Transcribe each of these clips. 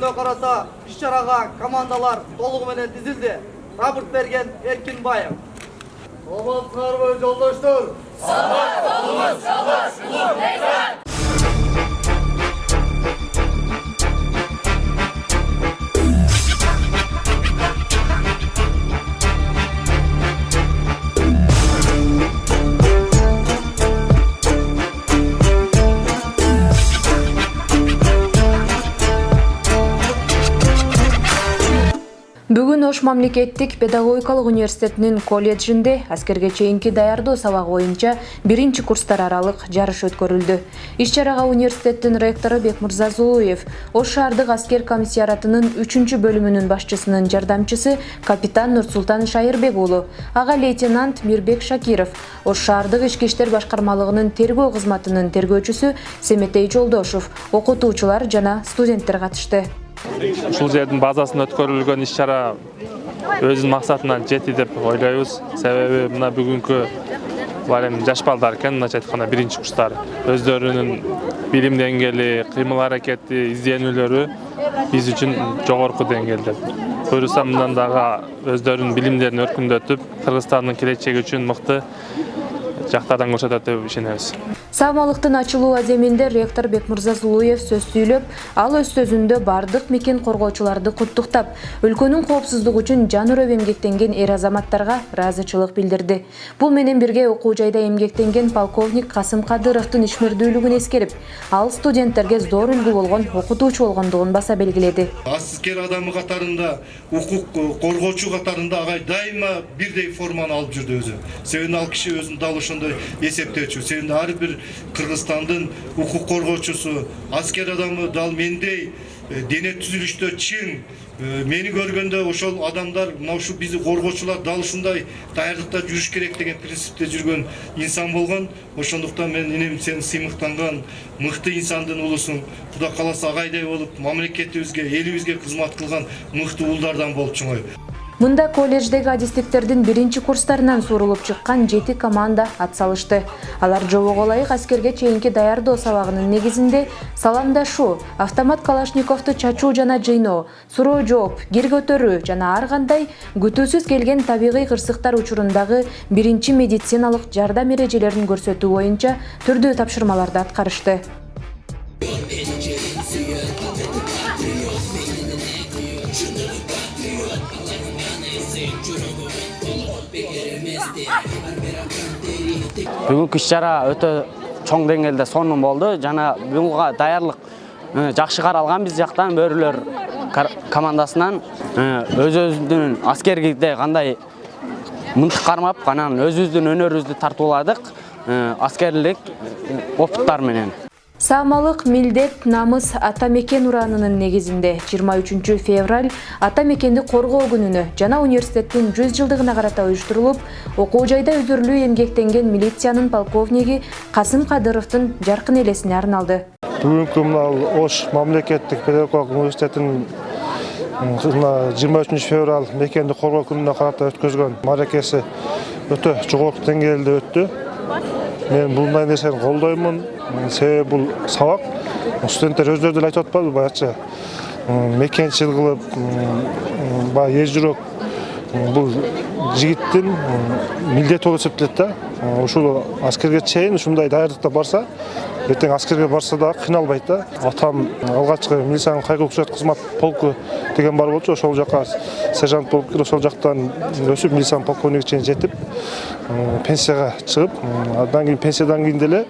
күнүнө карата иш-чарага командалар толугу менен тизилди. Рапорт берген Эркинбаев. Саламатсыздарбы жолдоштор? Саламат болуңуз, жолдош Улук Бекзат. Бүгүн Ош мамлекеттик педагогикалык университетинин колледжинде аскерге чейинки даярдоо сабагы боюнча биринчи курстар аралык жарыш өткөрүлдү. Иш-чарага университеттин ректору Бекмырза Зулуев, Ош шаардык аскер комиссариатынын 3-бөлүмүнүн башчысынын жардамчысы капитан Нурсултан Шайырбек уулу, ага лейтенант Мирбек Шакиров, Ош шаардык ички иштер башкармалыгынын тергөө кызматынын тергөөчүсү Семетей Жолдошов, окутуучулар жана студенттер катышты. Ушул жердин базасында өткөрүлгөн иш-чара өзүнүн максатына жетти деп ойлойбуз. Себеби мына бүгүнкү жаш балдар экен, мындайча айтканда биринчи курстар. Өздөрүнүн билим деңгээли, кыймыл аракети, изденүүлөрү биз үчүн жогорку деңгээлде. Буюрса мындан дагы өздөрүнүн билимдерин өркүндөтүп, Кыргызстандын келечеги үчүн мыкты жактардан көрсөтөт деп ишенебиз. Саамалыктын ачылуу аземинде ректор Бекмырза Зулуев сөз сүйлөп, ал өз сөзүндө бардык мекен коргоочуларды куттуктап, өлкөнүн коопсуздугу үчүн жан өрөп эмгектенген эр азаматтарга ыраазычылык билдирди. Бул менен бирге окуу жайда эмгектенген полковник Касым Кадыровдун ишмердүүлүгүн эскерип, ал студенттерге зор үлгү болгон окутуучу болгондугун баса белгиледи. Аскер адамы катарында, укук коргоочу катарында агай дайыма бирдей форманы алып жүрдү өзү. Себеби ал киши өзүнүн дал ошондой эсептөөчү. Себеби ар бир Кыргызстандын укук коргоочусу, аскер адамы дал мендей дене түзүлүштө чың. Мени көргөндө ошол адамдар, мына ушу бизди коргоочулар дал ушундай даярдыкта жүрүш керек деген принципте жүргөн инсан болгон. Ошондуктан мен инем сен сыймыктанган мыкты инсандын улусуң. Кудай кааласа агайдай болуп, мамлекетибизге, элибизге кызмат кылган мыкты уулдардан болуп чоңой. Мында колледждеги адистиктердин биринчи курстарынан сурулуп чыккан 7 команда атсалышты. Алар жобого ылайык аскерге чейинки даярдоо сабагынын негизинде саламдашуу, автомат калашниковду чачуу жана жыйноо, суроо жооп, гир көтөрүү жана ар кандай күтүүсүз келген табигый кырсыктар учурундагы биринчи медициналык жардам эрежелерин көрсөтүү боюнча түрдүү тапшырмаларды аткарышты. Бүгүнкү иш-чара өтө чоң деңгээлде сонун болду. Жана буга даярлык жакшы каралган биз жактан бөрүлөр командасынан өзүбүздүн аскерликте кандай мынтык кармап, анан өзүбүздүн өнөрүбүздү тартууладык аскерлик опыттар менен. Саамалык милдет намыс ата мекен ураанынын негизинде 23 февраль ата мекенди коргоо күнүнө жана университеттин 100 жылдыгына карата уюштурулуп, окуу жайда өзүрлүү эмгектенген милициянын полковниги Касым Кадыровдун жаркын элесине арналды. Бүгүнкү мына Ош мамлекеттик педагогикалык университетинин 23 февраль мекенди коргоо күнүнө карата өткөзгөн маракеси өтө жогорку деңгээлде өттү. Мен мындай нерсени колдоймун. Себеби бул сабак студенттер өздөрү деле айтып атпадыбы баягыча мекенчил кылып, баягы эжүрөк бул жигиттин милдети болуп эсептелет да. Ушул аскерге чейин ушундай даярдыкта барса, эртең аскерге барса да кыйналбайт да. Атам алгачкы милициянын кайгылуу күчөт кызмат полку деген бар болчу, ошол жака сержант болуп келип, ошол жактан өсүп милициянын полковниги чейин жетип, пенсияга чыгып, андан кийин пенсиядан кийин деле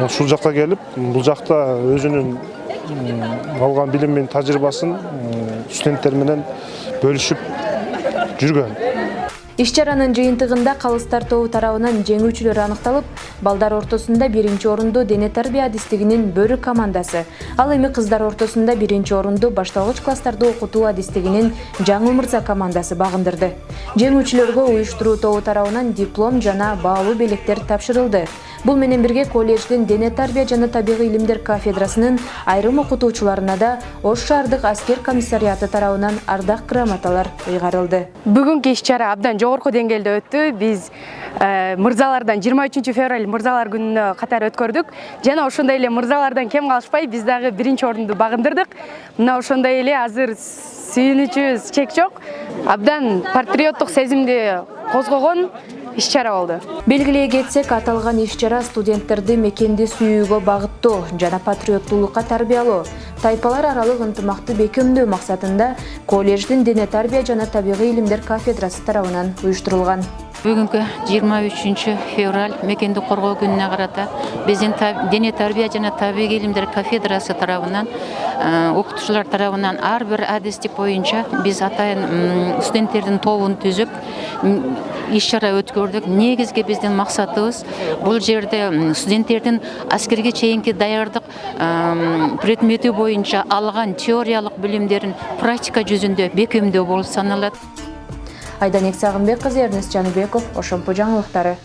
ушул жакка келип, бул жакта өзүнүн алган билими менен тажрыйбасын студенттер менен бөлүшүп жүргөн. Иш-чаранын жыйынтыгында калыстар тобу тарабынан жеңүүчүлөр аныкталып, балдар ортосунда биринчи орунду дене тарбия адистигинин бөрү командасы, ал эми кыздар ортосунда биринчи орунду башталгыч класстарды окутуу адистигинин Жаңыл Мырза командасы багындырды. Жеңүүчүлөргө уюштуруу тобу тарабынан диплом жана баалуу белектер тапшырылды. Бул менен бирге колледждин дене тарбия жана табигый илимдер кафедрасынын айрым окутуучуларына да Ош шаардык аскер комиссариаты тарабынан ардак грамоталар ыйгарылды. Бүгүнкү иш-чара абдан жогорку деңгээлде өттү. Биз мырзалардан 23 февраль мырзалар күнүнө катары өткөрдүк. Жана ошондой эле мырзалардан кем калышпай биз дагы 1-орунду багындырдык. Мына ошондой эле азыр сүйүнүчүбүз чек жок. Абдан патриоттук сезимди козгогон иш-чара болду. Белгилей кетсек, аталган иш-чара студенттерди мекенди сүйүүгө багыттоо жана патриоттуулукка тарбиялоо, тайпалар аралык ынтымакты бекемдөө максатында колледждин дене тарбия жана табигый илимдер кафедрасы тарабынан уюштурулган. Бүгүнкү 23 февраль мекенди коргоо күнүнө карата биздин дене тарбия жана табигый илимдер кафедрасы тарабынан окутуучулар тарабынан ар бир адистик боюнча биз атайын студенттердин тобун түзүп иш-чара өткөрдүк. Негизги биздин максатыбыз бул жерде студенттердин аскерге чейинки даярдык предмети боюнча алган теориялык билимдерин практика жүзүндө бекемдөө болуп саналат. Айданек Сагынбек кызы, Эрнест Жаныбеков, Ошомпу жаңылыктары.